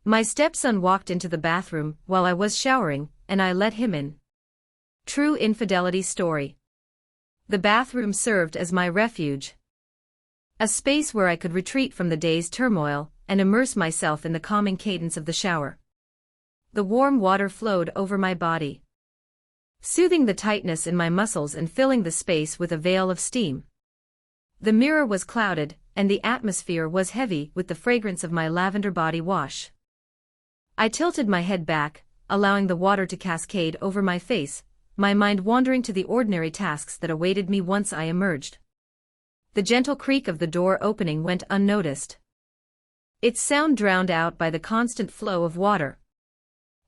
My stepson walked into the bathroom while I was showering, and I let him in. True infidelity story. The bathroom served as my refuge. A space where I could retreat from the day's turmoil and immerse myself in the calming cadence of the shower. The warm water flowed over my body, soothing the tightness in my muscles and filling the space with a veil of steam. The mirror was clouded, and the atmosphere was heavy with the fragrance of my lavender body wash. I tilted my head back, allowing the water to cascade over my face, my mind wandering to the ordinary tasks that awaited me once I emerged. The gentle creak of the door opening went unnoticed, its sound drowned out by the constant flow of water.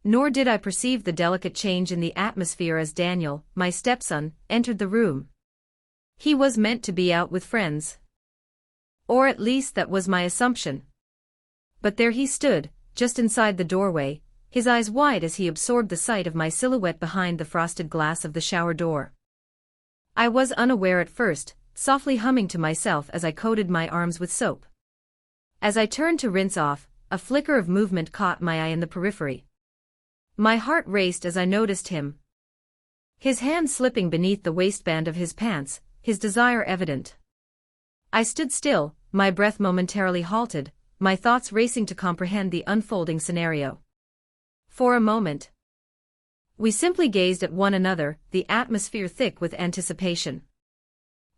Nor did I perceive the delicate change in the atmosphere as Daniel, my stepson, entered the room. He was meant to be out with friends. Or at least that was my assumption. But there he stood, just inside the doorway, his eyes wide as he absorbed the sight of my silhouette behind the frosted glass of the shower door. I was unaware at first, softly humming to myself as I coated my arms with soap. As I turned to rinse off, a flicker of movement caught my eye in the periphery. My heart raced as I noticed him. His hand slipping beneath the waistband of his pants, his desire evident. I stood still, my breath momentarily halted, my thoughts racing to comprehend the unfolding scenario. For a moment, we simply gazed at one another, the atmosphere thick with anticipation.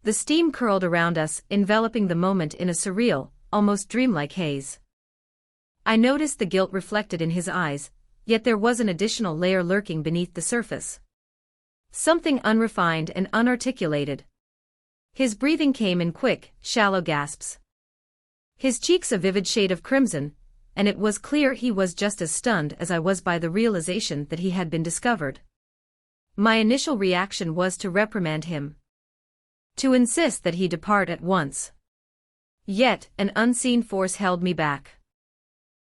The steam curled around us, enveloping the moment in a surreal, almost dreamlike haze. I noticed the guilt reflected in his eyes, yet there was an additional layer lurking beneath the surface. Something unrefined and unarticulated. His breathing came in quick, shallow gasps. His cheeks a vivid shade of crimson, and it was clear he was just as stunned as I was by the realization that he had been discovered. My initial reaction was to reprimand him, to insist that he depart at once. Yet, an unseen force held me back.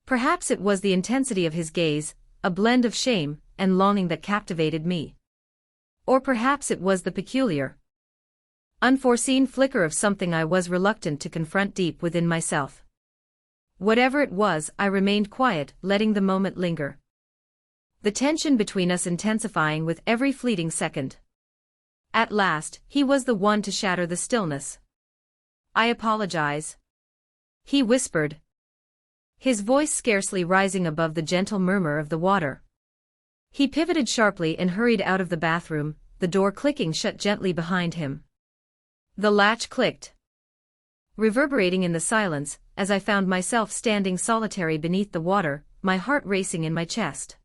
Perhaps it was the intensity of his gaze, a blend of shame and longing that captivated me. Or perhaps it was the peculiar, unforeseen flicker of something I was reluctant to confront deep within myself. Whatever it was, I remained quiet, letting the moment linger. The tension between us intensifying with every fleeting second. At last, he was the one to shatter the stillness. "I apologize," he whispered, his voice scarcely rising above the gentle murmur of the water. He pivoted sharply and hurried out of the bathroom, the door clicking shut gently behind him. The latch clicked, reverberating in the silence, as I found myself standing solitary beneath the water, my heart racing in my chest.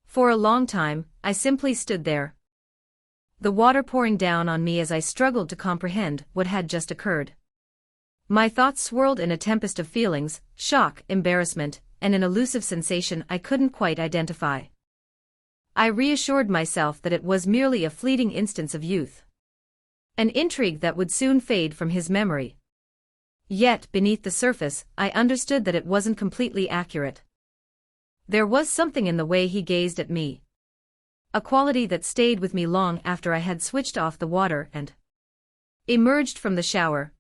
For a long time, I simply stood there, the water pouring down on me as I struggled to comprehend what had just occurred. My thoughts swirled in a tempest of feelings, shock, embarrassment, and an elusive sensation I couldn't quite identify. I reassured myself that it was merely a fleeting instance of youth, an intrigue that would soon fade from his memory. Yet, beneath the surface, I understood that it wasn't completely accurate. There was something in the way he gazed at me, a quality that stayed with me long after I had switched off the water and emerged from the shower.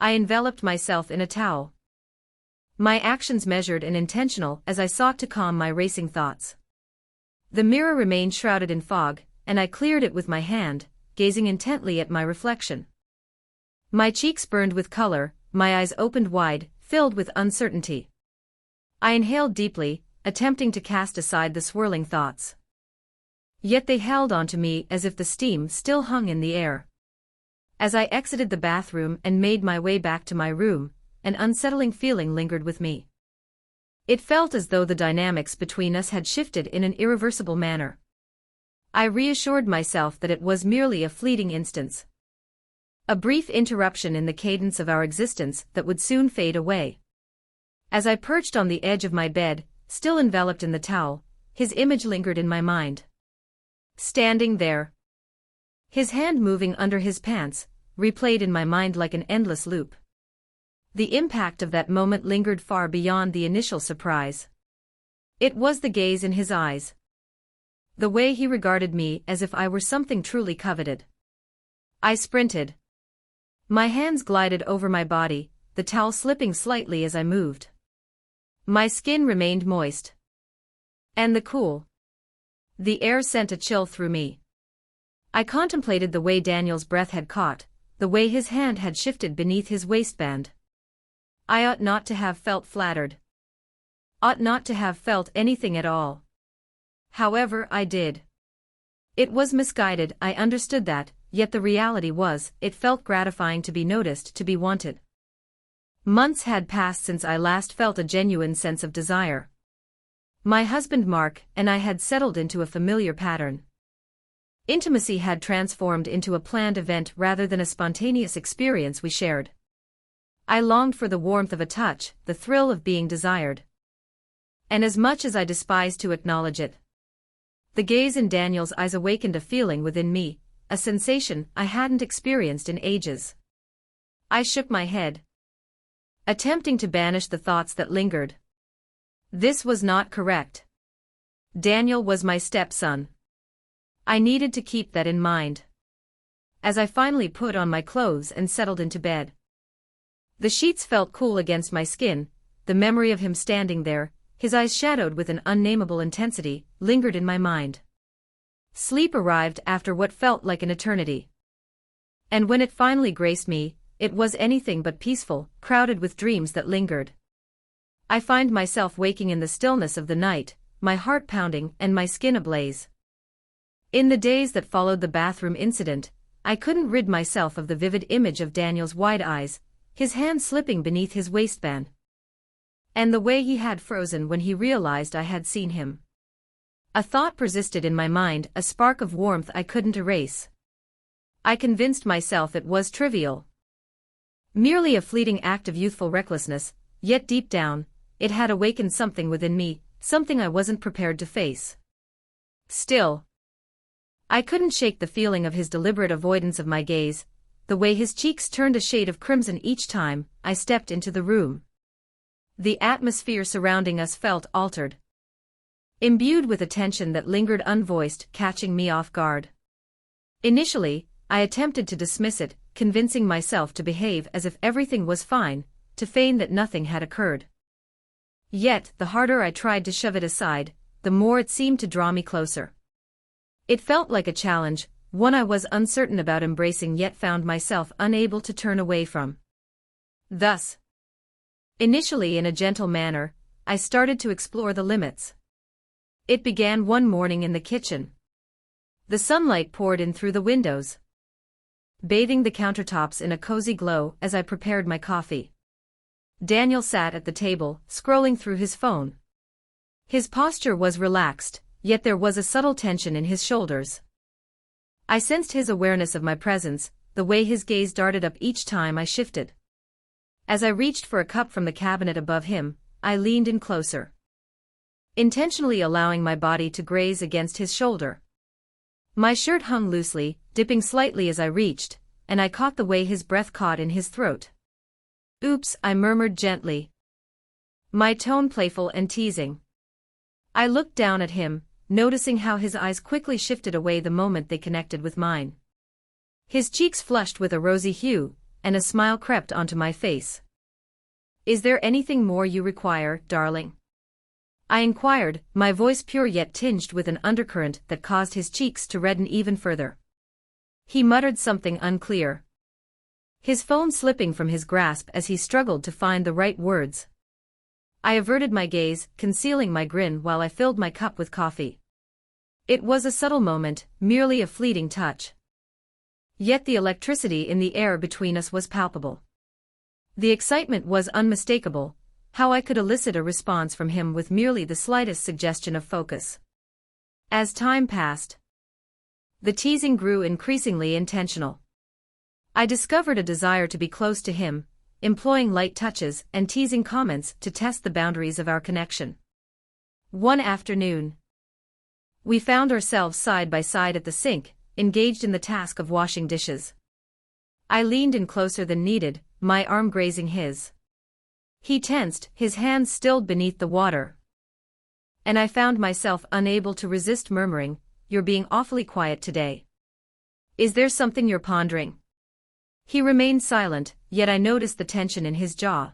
I enveloped myself in a towel, my actions measured and intentional as I sought to calm my racing thoughts. The mirror remained shrouded in fog, and I cleared it with my hand, gazing intently at my reflection. My cheeks burned with color, my eyes opened wide, filled with uncertainty. I inhaled deeply, attempting to cast aside the swirling thoughts. Yet they held on to me as if the steam still hung in the air. As I exited the bathroom and made my way back to my room, an unsettling feeling lingered with me. It felt as though the dynamics between us had shifted in an irreversible manner. I reassured myself that it was merely a fleeting instance, a brief interruption in the cadence of our existence that would soon fade away. As I perched on the edge of my bed, still enveloped in the towel, his image lingered in my mind. Standing there, his hand moving under his pants, replayed in my mind like an endless loop. The impact of that moment lingered far beyond the initial surprise. It was the gaze in his eyes, the way he regarded me as if I were something truly coveted. I sprinted. My hands glided over my body, the towel slipping slightly as I moved. My skin remained moist. And the air sent a chill through me. I contemplated the way Daniel's breath had caught, the way his hand had shifted beneath his waistband. I ought not to have felt flattered. Ought not to have felt anything at all. However, I did. It was misguided, I understood that, yet the reality was, it felt gratifying to be noticed, to be wanted. Months had passed since I last felt a genuine sense of desire. My husband Mark and I had settled into a familiar pattern. Intimacy had transformed into a planned event rather than a spontaneous experience we shared. I longed for the warmth of a touch, the thrill of being desired. And as much as I despised to acknowledge it, the gaze in Daniel's eyes awakened a feeling within me, a sensation I hadn't experienced in ages. I shook my head, attempting to banish the thoughts that lingered. This was not correct. Daniel was my stepson. I needed to keep that in mind. As I finally put on my clothes and settled into bed, the sheets felt cool against my skin. The memory of him standing there, his eyes shadowed with an unnameable intensity, lingered in my mind. Sleep arrived after what felt like an eternity. And when it finally graced me, it was anything but peaceful, crowded with dreams that lingered. I find myself waking in the stillness of the night, my heart pounding and my skin ablaze. In the days that followed the bathroom incident, I couldn't rid myself of the vivid image of Daniel's wide eyes, his hand slipping beneath his waistband, and the way he had frozen when he realized I had seen him. A thought persisted in my mind, a spark of warmth I couldn't erase. I convinced myself it was trivial, merely a fleeting act of youthful recklessness, yet deep down, it had awakened something within me, something I wasn't prepared to face. Still, I couldn't shake the feeling of his deliberate avoidance of my gaze, the way his cheeks turned a shade of crimson each time I stepped into the room. The atmosphere surrounding us felt altered, imbued with a tension that lingered unvoiced, catching me off guard. Initially, I attempted to dismiss it, convincing myself to behave as if everything was fine, to feign that nothing had occurred. Yet, the harder I tried to shove it aside, the more it seemed to draw me closer. It felt like a challenge, one I was uncertain about embracing yet found myself unable to turn away from. Thus, initially in a gentle manner, I started to explore the limits. It began one morning in the kitchen. The sunlight poured in through the windows, bathing the countertops in a cozy glow as I prepared my coffee. Daniel sat at the table, scrolling through his phone. His posture was relaxed, yet there was a subtle tension in his shoulders. I sensed his awareness of my presence, the way his gaze darted up each time I shifted. As I reached for a cup from the cabinet above him, I leaned in closer, intentionally allowing my body to graze against his shoulder. My shirt hung loosely, dipping slightly as I reached, and I caught the way his breath caught in his throat. "Oops," I murmured gently, my tone playful and teasing. I looked down at him, noticing how his eyes quickly shifted away the moment they connected with mine. His cheeks flushed with a rosy hue, and a smile crept onto my face. "Is there anything more you require, darling?" I inquired, my voice pure yet tinged with an undercurrent that caused his cheeks to redden even further. He muttered something unclear, his phone slipping from his grasp as he struggled to find the right words. I averted my gaze, concealing my grin while I filled my cup with coffee. It was a subtle moment, merely a fleeting touch. Yet the electricity in the air between us was palpable. The excitement was unmistakable, how I could elicit a response from him with merely the slightest suggestion of focus. As time passed, the teasing grew increasingly intentional. I discovered a desire to be close to him, employing light touches and teasing comments to test the boundaries of our connection. One afternoon, we found ourselves side by side at the sink, engaged in the task of washing dishes. I leaned in closer than needed, my arm grazing his. He tensed, his hands stilled beneath the water. And I found myself unable to resist murmuring, "You're being awfully quiet today. Is there something you're pondering?" He remained silent, yet I noticed the tension in his jaw.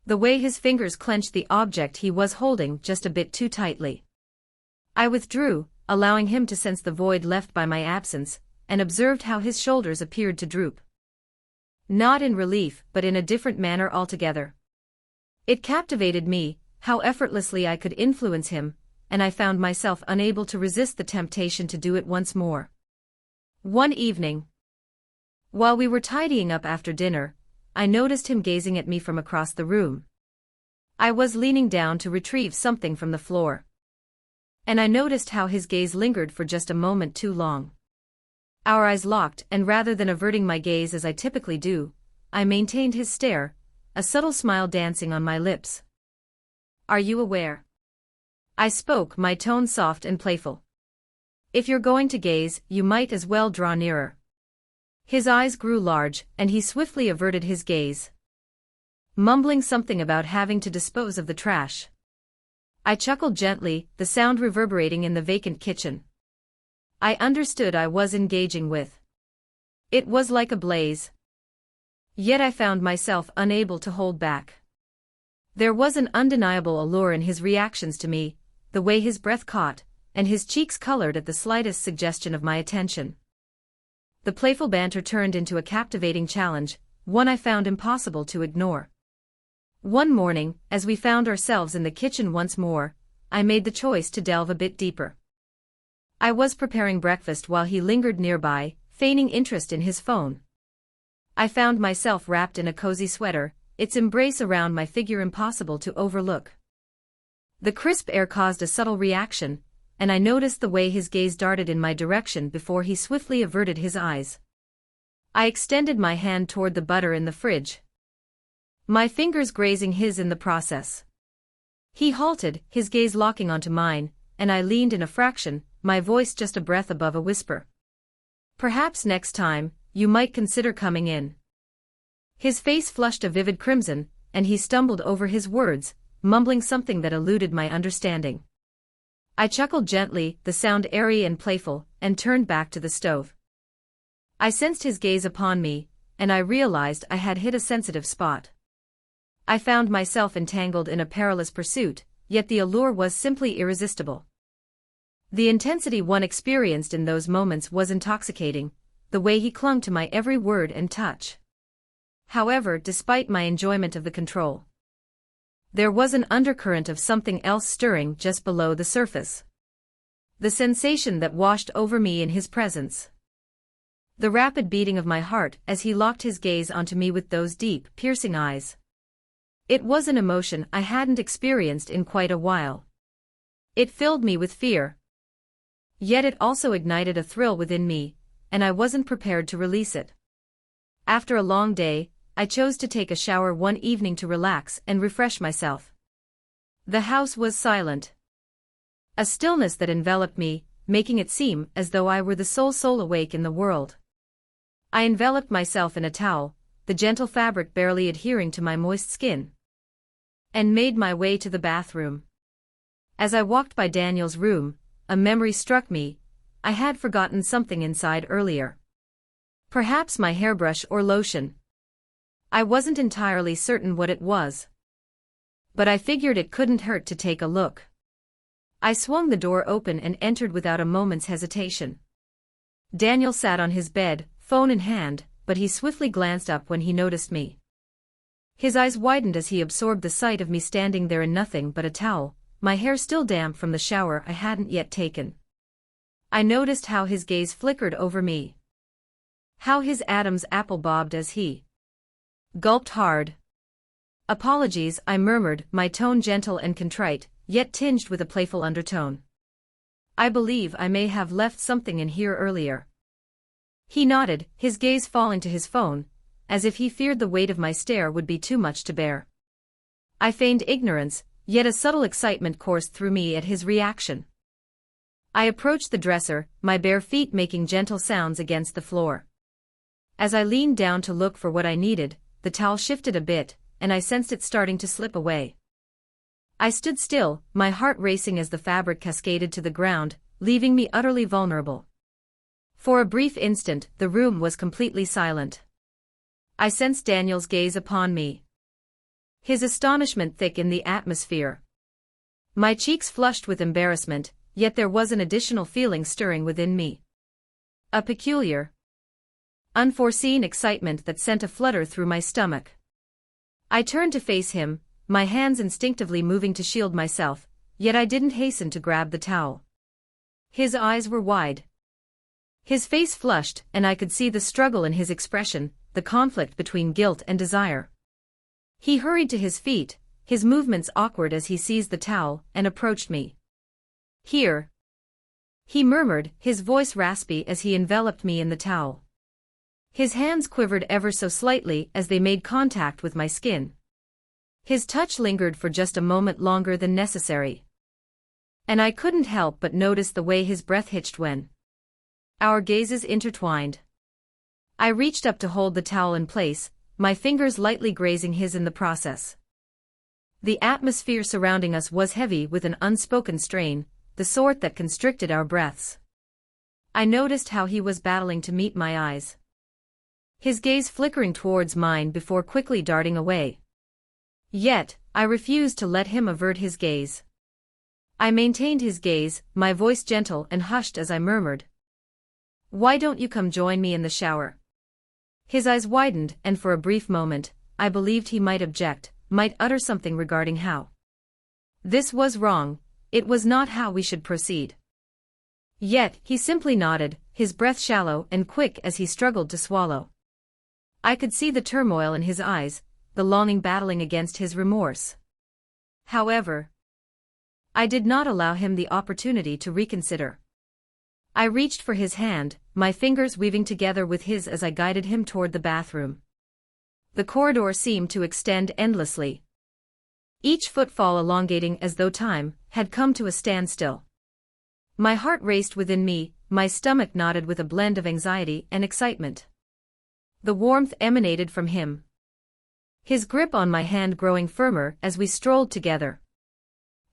The way his fingers clenched the object he was holding just a bit too tightly. I withdrew, allowing him to sense the void left by my absence, and observed how his shoulders appeared to droop. Not in relief, but in a different manner altogether. It captivated me, how effortlessly I could influence him, and I found myself unable to resist the temptation to do it once more. One evening, while we were tidying up after dinner, I noticed him gazing at me from across the room. I was leaning down to retrieve something from the floor, and I noticed how his gaze lingered for just a moment too long. Our eyes locked, and rather than averting my gaze as I typically do, I maintained his stare, a subtle smile dancing on my lips. "Are you aware?" I spoke, my tone soft and playful. "If you're going to gaze, you might as well draw nearer." His eyes grew large, and he swiftly averted his gaze, mumbling something about having to dispose of the trash. I chuckled gently, the sound reverberating in the vacant kitchen. I understood I was engaging with. It was like a blaze. Yet I found myself unable to hold back. There was an undeniable allure in his reactions to me, the way his breath caught, and his cheeks colored at the slightest suggestion of my attention. The playful banter turned into a captivating challenge, one I found impossible to ignore. One morning, as we found ourselves in the kitchen once more, I made the choice to delve a bit deeper. I was preparing breakfast while he lingered nearby, feigning interest in his phone. I found myself wrapped in a cozy sweater, its embrace around my figure impossible to overlook. The crisp air caused a subtle reaction, and I noticed the way his gaze darted in my direction before he swiftly averted his eyes. I extended my hand toward the butter in the fridge, my fingers grazing his in the process. He halted, his gaze locking onto mine, and I leaned in a fraction, my voice just a breath above a whisper. "Perhaps next time, you might consider coming in." His face flushed a vivid crimson, and he stumbled over his words, mumbling something that eluded my understanding. I chuckled gently, the sound airy and playful, and turned back to the stove. I sensed his gaze upon me, and I realized I had hit a sensitive spot. I found myself entangled in a perilous pursuit, yet the allure was simply irresistible. The intensity one experienced in those moments was intoxicating, the way he clung to my every word and touch. However, despite my enjoyment of the control, there was an undercurrent of something else stirring just below the surface. The sensation that washed over me in his presence. The rapid beating of my heart as he locked his gaze onto me with those deep, piercing eyes. It was an emotion I hadn't experienced in quite a while. It filled me with fear. Yet it also ignited a thrill within me, and I wasn't prepared to release it. After a long day, I chose to take a shower one evening to relax and refresh myself. The house was silent. A stillness that enveloped me, making it seem as though I were the sole soul awake in the world. I enveloped myself in a towel, the gentle fabric barely adhering to my moist skin, and made my way to the bathroom. As I walked by Daniel's room, a memory struck me. I had forgotten something inside earlier. Perhaps my hairbrush or lotion. I wasn't entirely certain what it was, but I figured it couldn't hurt to take a look. I swung the door open and entered without a moment's hesitation. Daniel sat on his bed, phone in hand, but he swiftly glanced up when he noticed me. His eyes widened as he absorbed the sight of me standing there in nothing but a towel, my hair still damp from the shower I hadn't yet taken. I noticed how his gaze flickered over me. How his Adam's apple bobbed as he gulped hard. "Apologies," I murmured, my tone gentle and contrite, yet tinged with a playful undertone. "I believe I may have left something in here earlier." He nodded, his gaze falling to his phone, as if he feared the weight of my stare would be too much to bear. I feigned ignorance, yet a subtle excitement coursed through me at his reaction. I approached the dresser, my bare feet making gentle sounds against the floor. As I leaned down to look for what I needed, the towel shifted a bit, and I sensed it starting to slip away. I stood still, my heart racing as the fabric cascaded to the ground, leaving me utterly vulnerable. For a brief instant, the room was completely silent. I sensed Daniel's gaze upon me. His astonishment thick in the atmosphere. My cheeks flushed with embarrassment, yet there was an additional feeling stirring within me. A peculiar, unforeseen excitement that sent a flutter through my stomach. I turned to face him, my hands instinctively moving to shield myself, yet I didn't hasten to grab the towel. His eyes were wide. His face flushed, and I could see the struggle in his expression, the conflict between guilt and desire. He hurried to his feet, his movements awkward as he seized the towel, and approached me. "Here," he murmured, his voice raspy as he enveloped me in the towel. His hands quivered ever so slightly as they made contact with my skin. His touch lingered for just a moment longer than necessary. And I couldn't help but notice the way his breath hitched when our gazes intertwined. I reached up to hold the towel in place, my fingers lightly grazing his in the process. The atmosphere surrounding us was heavy with an unspoken strain, the sort that constricted our breaths. I noticed how he was battling to meet my eyes, his gaze flickering towards mine before quickly darting away. Yet, I refused to let him avert his gaze. I maintained his gaze, my voice gentle and hushed as I murmured, "Why don't you come join me in the shower?" His eyes widened, and for a brief moment, I believed he might object, might utter something regarding how this was wrong, it was not how we should proceed. Yet, he simply nodded, his breath shallow and quick as he struggled to swallow. I could see the turmoil in his eyes, the longing battling against his remorse. However, I did not allow him the opportunity to reconsider. I reached for his hand, my fingers weaving together with his as I guided him toward the bathroom. The corridor seemed to extend endlessly, each footfall elongating as though time had come to a standstill. My heart raced within me, my stomach knotted with a blend of anxiety and excitement. The warmth emanated from him, his grip on my hand growing firmer as we strolled together.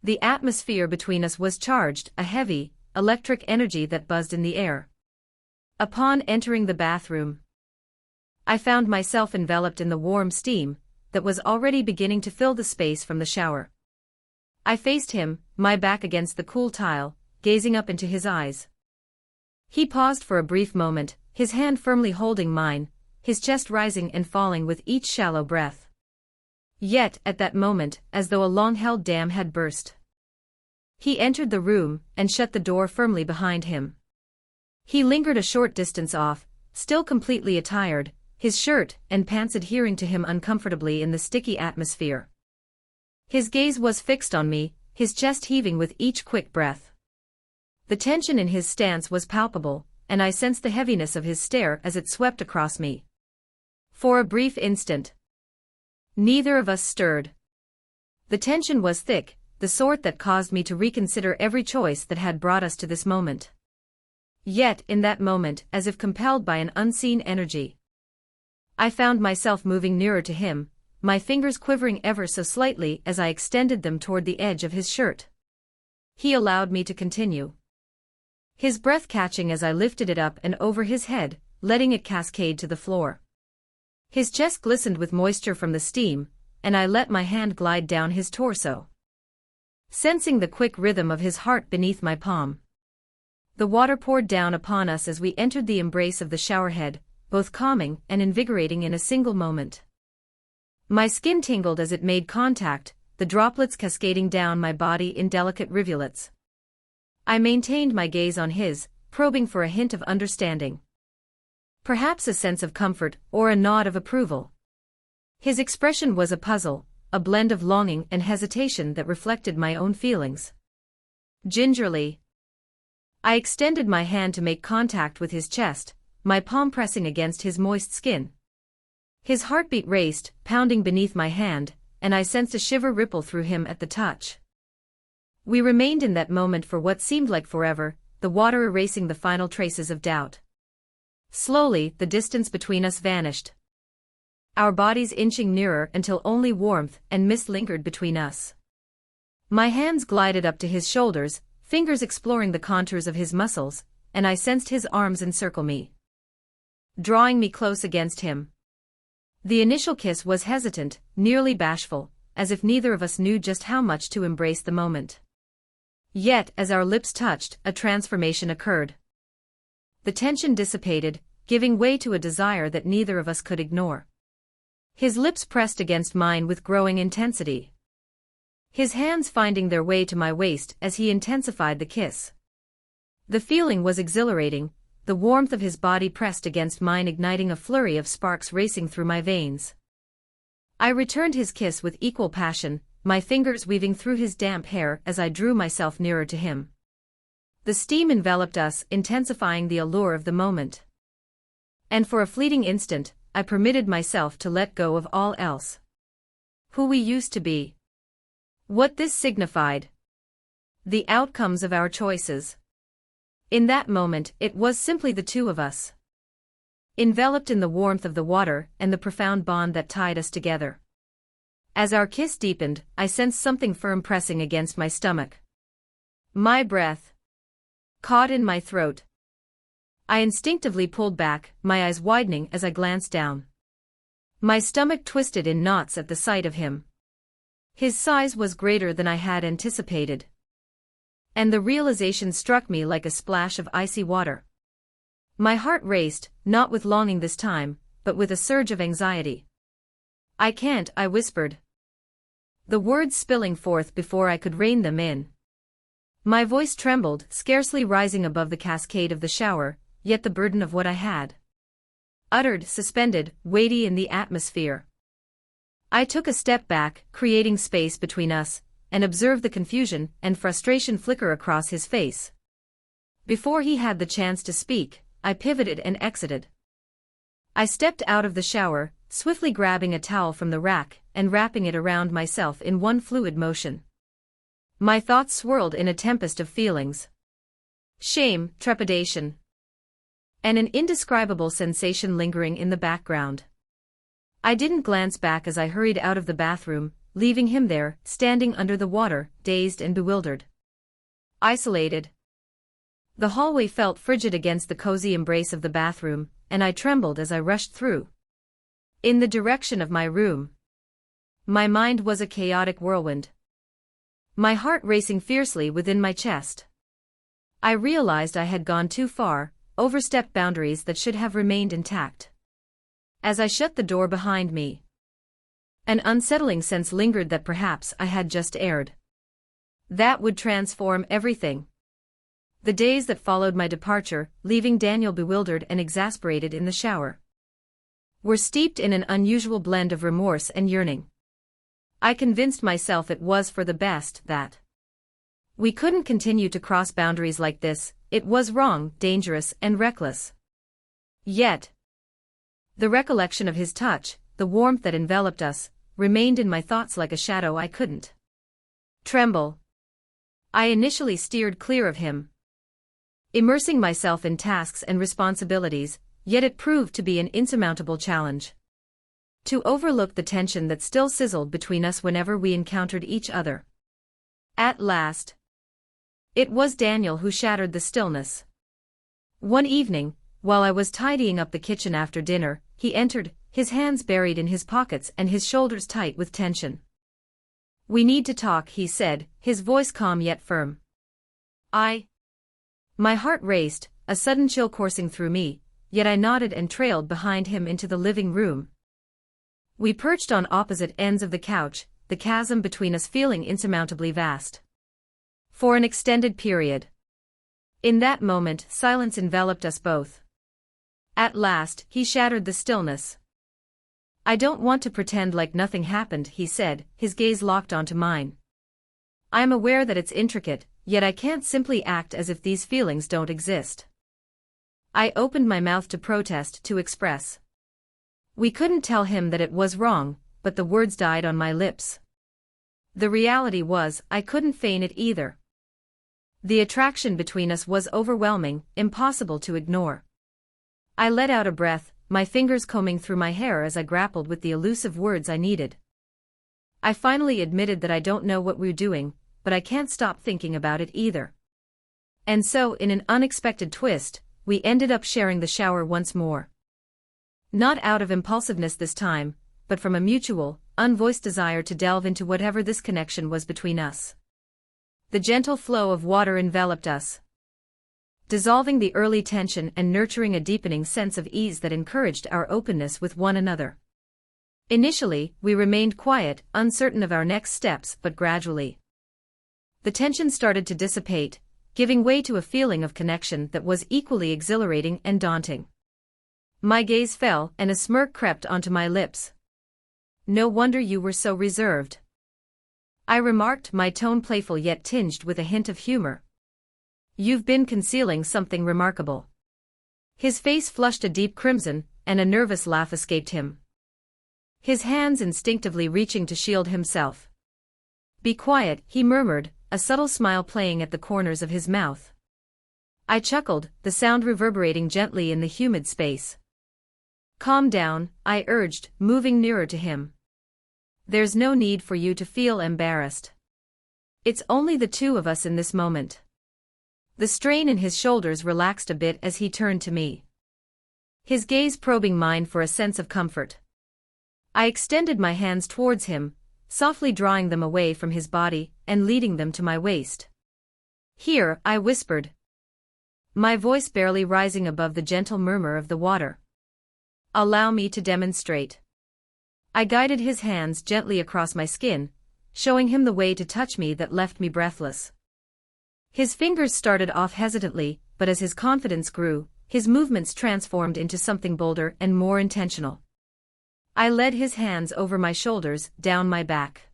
The atmosphere between us was charged, a heavy, electric energy that buzzed in the air. Upon entering the bathroom, I found myself enveloped in the warm steam that was already beginning to fill the space from the shower. I faced him, my back against the cool tile, gazing up into his eyes. He paused for a brief moment, his hand firmly holding mine, his chest rising and falling with each shallow breath. Yet, at that moment, as though a long-held dam had burst, he entered the room and shut the door firmly behind him. He lingered a short distance off, still completely attired, his shirt and pants adhering to him uncomfortably in the sticky atmosphere. His gaze was fixed on me, his chest heaving with each quick breath. The tension in his stance was palpable, and I sensed the heaviness of his stare as it swept across me. For a brief instant, neither of us stirred. The tension was thick, the sort that caused me to reconsider every choice that had brought us to this moment. Yet, in that moment, as if compelled by an unseen energy, I found myself moving nearer to him, my fingers quivering ever so slightly as I extended them toward the edge of his shirt. He allowed me to continue, his breath catching as I lifted it up and over his head, letting it cascade to the floor. His chest glistened with moisture from the steam, and I let my hand glide down his torso, sensing the quick rhythm of his heart beneath my palm. The water poured down upon us as we entered the embrace of the showerhead, both calming and invigorating in a single moment. My skin tingled as it made contact, the droplets cascading down my body in delicate rivulets. I maintained my gaze on his, probing for a hint of understanding, perhaps a sense of comfort or a nod of approval. His expression was a puzzle, a blend of longing and hesitation that reflected my own feelings. Gingerly, I extended my hand to make contact with his chest, my palm pressing against his moist skin. His heartbeat raced, pounding beneath my hand, and I sensed a shiver ripple through him at the touch. We remained in that moment for what seemed like forever, the water erasing the final traces of doubt. Slowly, the distance between us vanished, our bodies inching nearer until only warmth and mist lingered between us. My hands glided up to his shoulders, fingers exploring the contours of his muscles, and I sensed his arms encircle me, drawing me close against him. The initial kiss was hesitant, nearly bashful, as if neither of us knew just how much to embrace the moment. Yet, as our lips touched, a transformation occurred. The tension dissipated, giving way to a desire that neither of us could ignore. His lips pressed against mine with growing intensity, his hands finding their way to my waist as he intensified the kiss. The feeling was exhilarating, the warmth of his body pressed against mine igniting a flurry of sparks racing through my veins. I returned his kiss with equal passion, my fingers weaving through his damp hair as I drew myself nearer to him. The steam enveloped us, intensifying the allure of the moment. And for a fleeting instant, I permitted myself to let go of all else. Who we used to be. What this signified. The outcomes of our choices. In that moment, it was simply the two of us, enveloped in the warmth of the water and the profound bond that tied us together. As our kiss deepened, I sensed something firm pressing against my stomach. My breath caught in my throat. I instinctively pulled back, my eyes widening as I glanced down. My stomach twisted in knots at the sight of him. His size was greater than I had anticipated. And the realization struck me like a splash of icy water. My heart raced, not with longing this time, but with a surge of anxiety. I can't, I whispered, the words spilling forth before I could rein them in. My voice trembled, scarcely rising above the cascade of the shower, yet the burden of what I had uttered, suspended, weighty in the atmosphere. I took a step back, creating space between us, and observed the confusion and frustration flicker across his face. Before he had the chance to speak, I pivoted and exited. I stepped out of the shower, swiftly grabbing a towel from the rack and wrapping it around myself in one fluid motion. My thoughts swirled in a tempest of feelings. Shame, trepidation, and an indescribable sensation lingering in the background. I didn't glance back as I hurried out of the bathroom, leaving him there, standing under the water, dazed and bewildered. Isolated. The hallway felt frigid against the cozy embrace of the bathroom, and I trembled as I rushed through. In the direction of my room. My mind was a chaotic whirlwind. My heart racing fiercely within my chest. I realized I had gone too far, overstepped boundaries that should have remained intact. As I shut the door behind me, an unsettling sense lingered that perhaps I had just erred. That would transform everything. The days that followed my departure, leaving Daniel bewildered and exasperated in the shower, were steeped in an unusual blend of remorse and yearning. I convinced myself it was for the best that we couldn't continue to cross boundaries like this. It was wrong, dangerous, and reckless. Yet, the recollection of his touch, the warmth that enveloped us, remained in my thoughts like a shadow I couldn't tremble. I initially steered clear of him, immersing myself in tasks and responsibilities, yet it proved to be an insurmountable challenge. To overlook the tension that still sizzled between us whenever we encountered each other. At last, it was Daniel who shattered the stillness. One evening, while I was tidying up the kitchen after dinner, he entered, his hands buried in his pockets and his shoulders tight with tension. "We need to talk," he said, his voice calm yet firm. My heart raced, a sudden chill coursing through me, yet I nodded and trailed behind him into the living room. We perched on opposite ends of the couch, the chasm between us feeling insurmountably vast. For an extended period. In that moment, silence enveloped us both. At last, he shattered the stillness. "I don't want to pretend like nothing happened," he said, his gaze locked onto mine. "I am aware that it's intricate, yet I can't simply act as if these feelings don't exist." I opened my mouth to protest, to express. We couldn't tell him that it was wrong, but the words died on my lips. The reality was, I couldn't feign it either. The attraction between us was overwhelming, impossible to ignore. I let out a breath, my fingers combing through my hair as I grappled with the elusive words I needed. I finally admitted that I don't know what we're doing, but I can't stop thinking about it either. And so, in an unexpected twist, we ended up sharing the shower once more. Not out of impulsiveness this time, but from a mutual, unvoiced desire to delve into whatever this connection was between us. The gentle flow of water enveloped us, dissolving the early tension and nurturing a deepening sense of ease that encouraged our openness with one another. Initially, we remained quiet, uncertain of our next steps, but gradually, the tension started to dissipate, giving way to a feeling of connection that was equally exhilarating and daunting. My gaze fell, and a smirk crept onto my lips. "No wonder you were so reserved," I remarked, my tone playful yet tinged with a hint of humor. "You've been concealing something remarkable." His face flushed a deep crimson, and a nervous laugh escaped him, his hands instinctively reaching to shield himself. "Be quiet," he murmured, a subtle smile playing at the corners of his mouth. I chuckled, the sound reverberating gently in the humid space. "Calm down," I urged, moving nearer to him. "There's no need for you to feel embarrassed. It's only the two of us in this moment." The strain in his shoulders relaxed a bit as he turned to me, his gaze probing mine for a sense of comfort. I extended my hands towards him, softly drawing them away from his body and leading them to my waist. "Here," I whispered, my voice barely rising above the gentle murmur of the water. "Allow me to demonstrate." I guided his hands gently across my skin, showing him the way to touch me that left me breathless. His fingers started off hesitantly, but as his confidence grew, his movements transformed into something bolder and more intentional. I led his hands over my shoulders, down my back,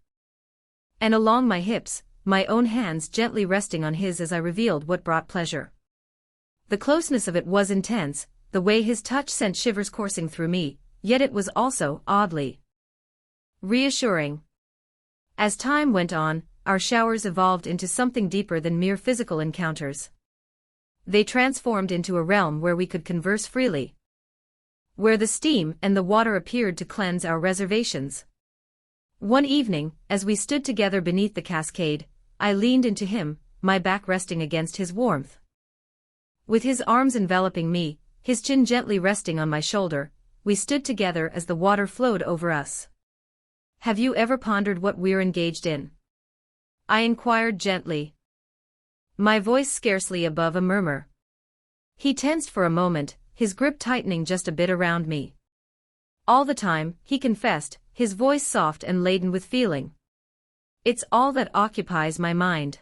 and along my hips, my own hands gently resting on his as I revealed what brought pleasure. The closeness of it was intense, the way his touch sent shivers coursing through me, yet it was also, oddly, reassuring. As time went on, our showers evolved into something deeper than mere physical encounters. They transformed into a realm where we could converse freely, where the steam and the water appeared to cleanse our reservations. One evening, as we stood together beneath the cascade, I leaned into him, my back resting against his warmth. With his arms enveloping me, his chin gently resting on my shoulder, we stood together as the water flowed over us. "Have you ever pondered what we're engaged in?" I inquired gently, my voice scarcely above a murmur. He tensed for a moment, his grip tightening just a bit around me. "All the time," he confessed, his voice soft and laden with feeling. "It's all that occupies my mind."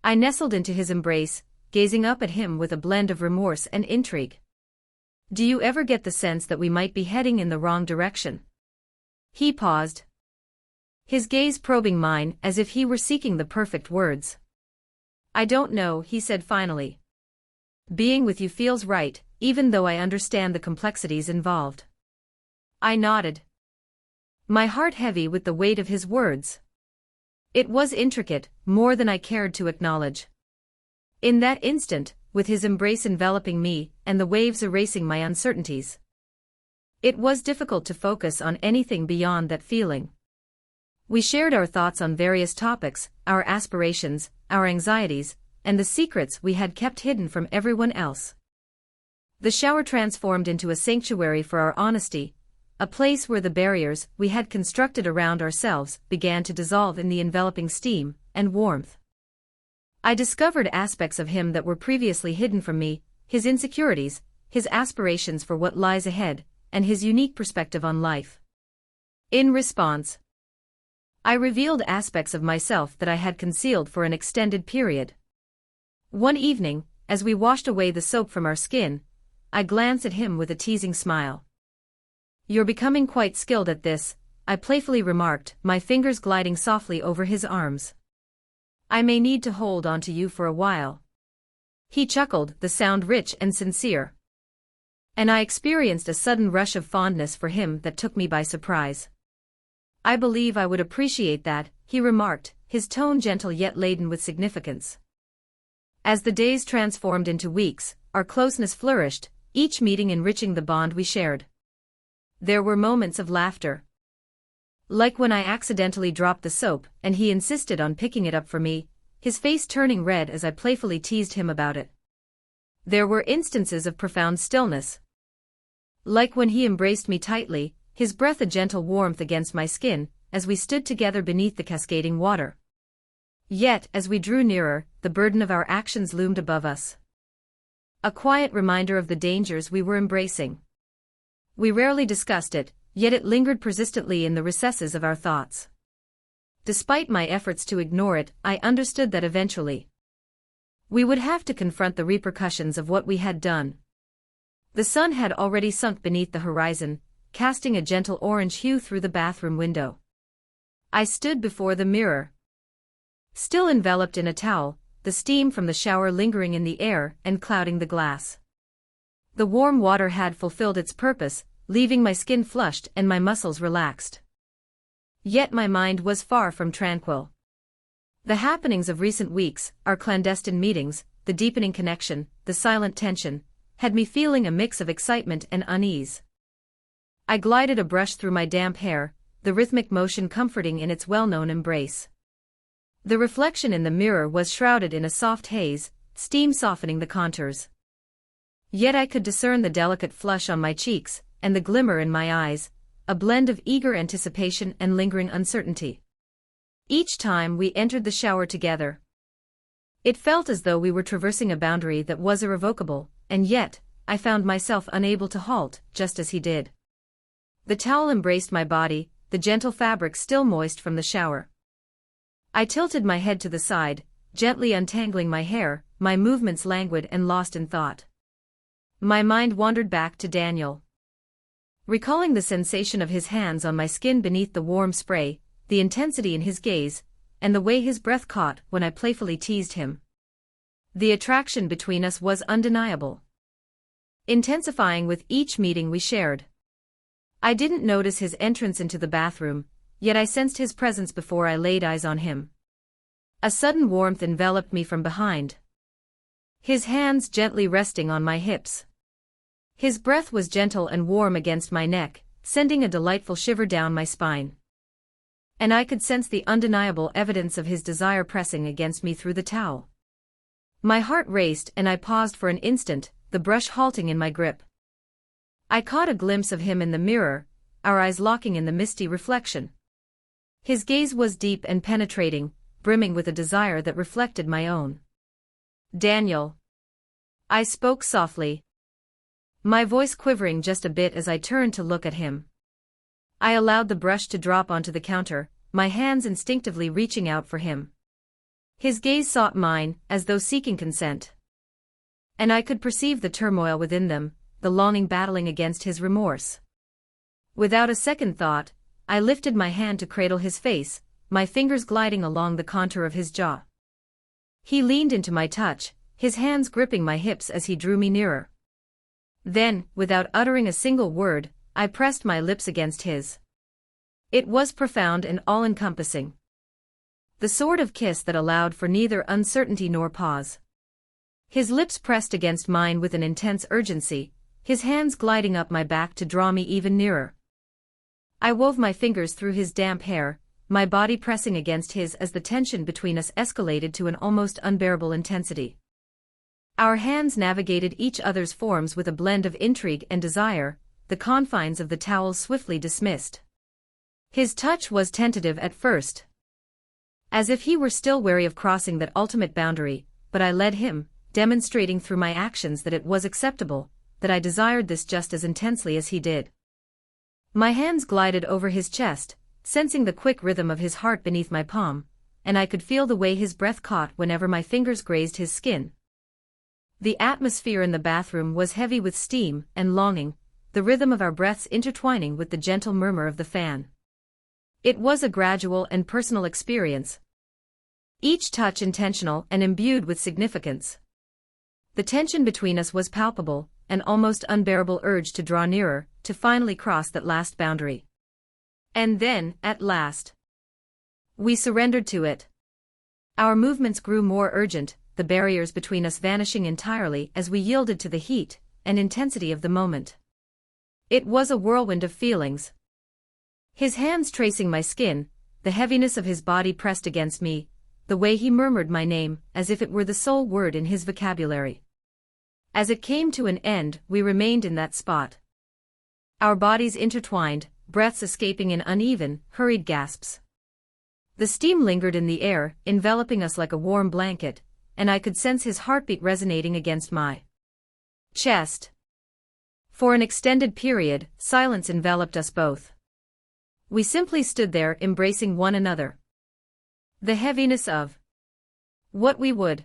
I nestled into his embrace, gazing up at him with a blend of remorse and intrigue. "Do you ever get the sense that we might be heading in the wrong direction?" He paused, his gaze probing mine as if he were seeking the perfect words. "I don't know," he said finally. "Being with you feels right, even though I understand the complexities involved." I nodded, my heart heavy with the weight of his words. It was intricate, more than I cared to acknowledge. In that instant, with his embrace enveloping me and the waves erasing my uncertainties, it was difficult to focus on anything beyond that feeling. We shared our thoughts on various topics, our aspirations, our anxieties, and the secrets we had kept hidden from everyone else. The shower transformed into a sanctuary for our honesty, a place where the barriers we had constructed around ourselves began to dissolve in the enveloping steam and warmth. I discovered aspects of him that were previously hidden from me, his insecurities, his aspirations for what lies ahead, and his unique perspective on life. In response, I revealed aspects of myself that I had concealed for an extended period. One evening, as we washed away the soap from our skin, I glanced at him with a teasing smile. "You're becoming quite skilled at this," I playfully remarked, my fingers gliding softly over his arms. "I may need to hold on to you for a while." He chuckled, the sound rich and sincere, and I experienced a sudden rush of fondness for him that took me by surprise. "I believe I would appreciate that," he remarked, his tone gentle yet laden with significance. As the days transformed into weeks, our closeness flourished, each meeting enriching the bond we shared. There were moments of laughter, like when I accidentally dropped the soap and he insisted on picking it up for me, his face turning red as I playfully teased him about it. There were instances of profound stillness, like when he embraced me tightly, his breath a gentle warmth against my skin, as we stood together beneath the cascading water. Yet, as we drew nearer, the burden of our actions loomed above us. A quiet reminder of the dangers we were embracing. We rarely discussed it, yet it lingered persistently in the recesses of our thoughts. Despite my efforts to ignore it, I understood that eventually we would have to confront the repercussions of what we had done. The sun had already sunk beneath the horizon, casting a gentle orange hue through the bathroom window. I stood before the mirror, still enveloped in a towel, the steam from the shower lingering in the air and clouding the glass. The warm water had fulfilled its purpose, leaving my skin flushed and my muscles relaxed. Yet my mind was far from tranquil. The happenings of recent weeks, our clandestine meetings, the deepening connection, the silent tension, had me feeling a mix of excitement and unease. I glided a brush through my damp hair, the rhythmic motion comforting in its well-known embrace. The reflection in the mirror was shrouded in a soft haze, steam softening the contours. Yet I could discern the delicate flush on my cheeks, and the glimmer in my eyes, a blend of eager anticipation and lingering uncertainty. Each time we entered the shower together, it felt as though we were traversing a boundary that was irrevocable, and yet, I found myself unable to halt, just as he did. The towel embraced my body, the gentle fabric still moist from the shower. I tilted my head to the side, gently untangling my hair, my movements languid and lost in thought. My mind wandered back to Daniel. Recalling the sensation of his hands on my skin beneath the warm spray, the intensity in his gaze, and the way his breath caught when I playfully teased him. The attraction between us was undeniable, intensifying with each meeting we shared. I didn't notice his entrance into the bathroom, yet I sensed his presence before I laid eyes on him. A sudden warmth enveloped me from behind, his hands gently resting on my hips. His breath was gentle and warm against my neck, sending a delightful shiver down my spine. And I could sense the undeniable evidence of his desire pressing against me through the towel. My heart raced and I paused for an instant, the brush halting in my grip. I caught a glimpse of him in the mirror, our eyes locking in the misty reflection. His gaze was deep and penetrating, brimming with a desire that reflected my own. "Daniel," I spoke softly, my voice quivering just a bit as I turned to look at him. I allowed the brush to drop onto the counter, my hands instinctively reaching out for him. His gaze sought mine, as though seeking consent. And I could perceive the turmoil within them, the longing battling against his remorse. Without a second thought, I lifted my hand to cradle his face, my fingers gliding along the contour of his jaw. He leaned into my touch, his hands gripping my hips as he drew me nearer. Then, without uttering a single word, I pressed my lips against his. It was profound and all-encompassing. The sort of kiss that allowed for neither uncertainty nor pause. His lips pressed against mine with an intense urgency, his hands gliding up my back to draw me even nearer. I wove my fingers through his damp hair, my body pressing against his as the tension between us escalated to an almost unbearable intensity. Our hands navigated each other's forms with a blend of intrigue and desire, the confines of the towel swiftly dismissed. His touch was tentative at first, as if he were still wary of crossing that ultimate boundary, but I led him, demonstrating through my actions that it was acceptable, that I desired this just as intensely as he did. My hands glided over his chest, sensing the quick rhythm of his heart beneath my palm, and I could feel the way his breath caught whenever my fingers grazed his skin. The atmosphere in the bathroom was heavy with steam and longing, the rhythm of our breaths intertwining with the gentle murmur of the fan. It was a gradual and personal experience, each touch intentional and imbued with significance. The tension between us was palpable, an almost unbearable urge to draw nearer, to finally cross that last boundary. And then, at last, we surrendered to it. Our movements grew more urgent, the barriers between us vanishing entirely as we yielded to the heat and intensity of the moment. It was a whirlwind of feelings. His hands tracing my skin, the heaviness of his body pressed against me, the way he murmured my name as if it were the sole word in his vocabulary. As it came to an end, we remained in that spot, our bodies intertwined, breaths escaping in uneven, hurried gasps. The steam lingered in the air, enveloping us like a warm blanket, and I could sense his heartbeat resonating against my chest. For an extended period, silence enveloped us both. We simply stood there embracing one another. The heaviness of what we would